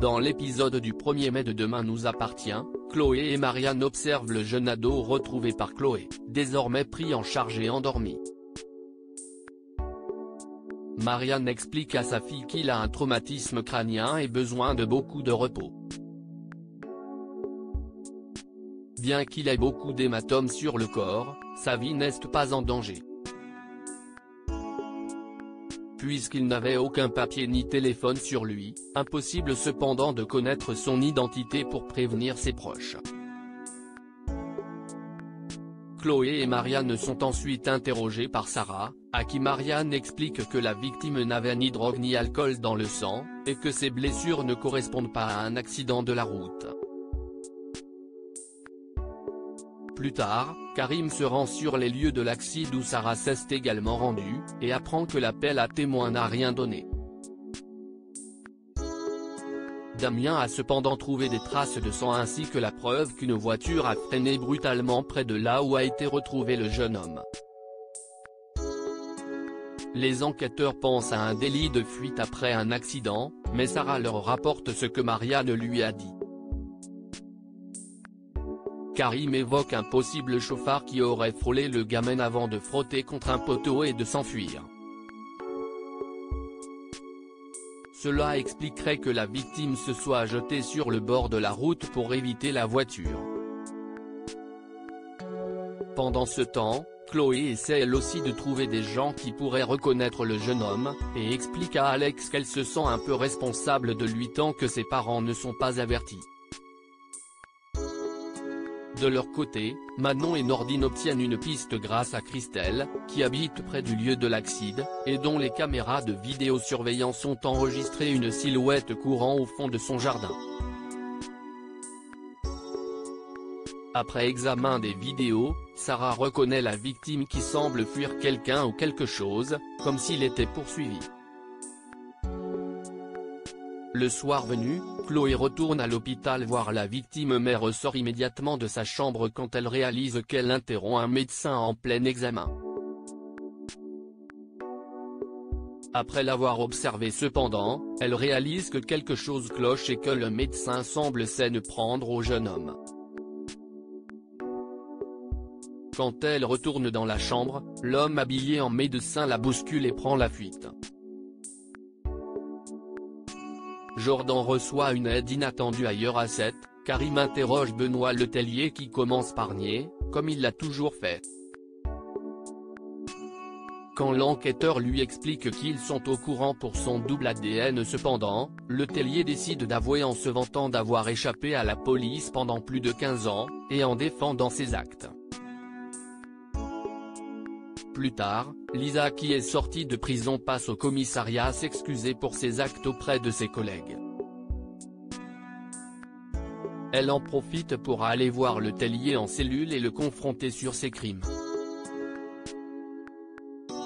Dans l'épisode du 1er mai de Demain nous appartient, Chloé et Marianne observent le jeune ado retrouvé par Chloé, désormais pris en charge et endormi. Marianne explique à sa fille qu'il a un traumatisme crânien et besoin de beaucoup de repos. Bien qu'il ait beaucoup d'hématomes sur le corps, sa vie n'est pas en danger. Puisqu'il n'avait aucun papier ni téléphone sur lui, impossible cependant de connaître son identité pour prévenir ses proches. Chloé et Marianne sont ensuite interrogées par Sarah, à qui Marianne explique que la victime n'avait ni drogue ni alcool dans le sang, et que ses blessures ne correspondent pas à un accident de la route. Plus tard, Karim se rend sur les lieux de l'accident où Sarah s'est également rendue, et apprend que l'appel à témoins n'a rien donné. Damien a cependant trouvé des traces de sang ainsi que la preuve qu'une voiture a freiné brutalement près de là où a été retrouvé le jeune homme. Les enquêteurs pensent à un délit de fuite après un accident, mais Sarah leur rapporte ce que Marianne lui a dit. Karim évoque un possible chauffard qui aurait frôlé le gamin avant de frotter contre un poteau et de s'enfuir. Cela expliquerait que la victime se soit jetée sur le bord de la route pour éviter la voiture. Pendant ce temps, Chloé essaie elle aussi de trouver des gens qui pourraient reconnaître le jeune homme, et explique à Alex qu'elle se sent un peu responsable de lui tant que ses parents ne sont pas avertis. De leur côté, Manon et Nordine obtiennent une piste grâce à Christelle, qui habite près du lieu de l'accident, et dont les caméras de vidéosurveillance ont enregistré une silhouette courant au fond de son jardin. Après examen des vidéos, Sarah reconnaît la victime qui semble fuir quelqu'un ou quelque chose, comme s'il était poursuivi. Le soir venu, Chloé retourne à l'hôpital voir la victime mais ressort immédiatement de sa chambre quand elle réalise qu'elle interrompt un médecin en plein examen. Après l'avoir observé cependant, elle réalise que quelque chose cloche et que le médecin semble s'en prendre au jeune homme. Quand elle retourne dans la chambre, l'homme habillé en médecin la bouscule et prend la fuite. Jordan reçoit une aide inattendue ailleurs à 7, Karim interroge Benoît Letellier qui commence par nier, comme il l'a toujours fait. Quand l'enquêteur lui explique qu'ils sont au courant pour son double ADN cependant, Letellier décide d'avouer en se vantant d'avoir échappé à la police pendant plus de 15 ans, et en défendant ses actes. Plus tard, Lisa qui est sortie de prison passe au commissariat s'excuser pour ses actes auprès de ses collègues. Elle en profite pour aller voir Letellier en cellule et le confronter sur ses crimes.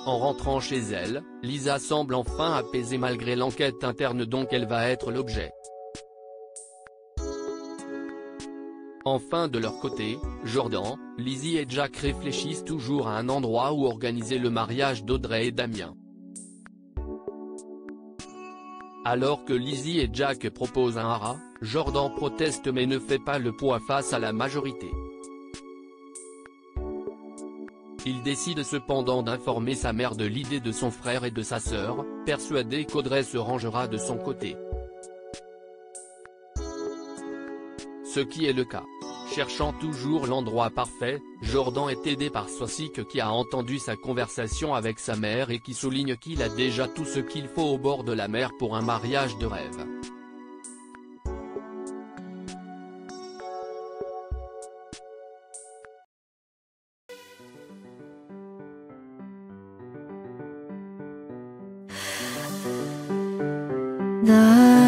En rentrant chez elle, Lisa semble enfin apaisée malgré l'enquête interne dont elle va être l'objet. Enfin de leur côté, Jordan, Lizzie et Jack réfléchissent toujours à un endroit où organiser le mariage d'Audrey et Damien. Alors que Lizzie et Jack proposent un haras, Jordan proteste mais ne fait pas le poids face à la majorité. Il décide cependant d'informer sa mère de l'idée de son frère et de sa sœur, persuadé qu'Audrey se rangera de son côté. Ce qui est le cas. Cherchant toujours l'endroit parfait, Jordan est aidé par Swasik qui a entendu sa conversation avec sa mère et qui souligne qu'il a déjà tout ce qu'il faut au bord de la mer pour un mariage de rêve. 나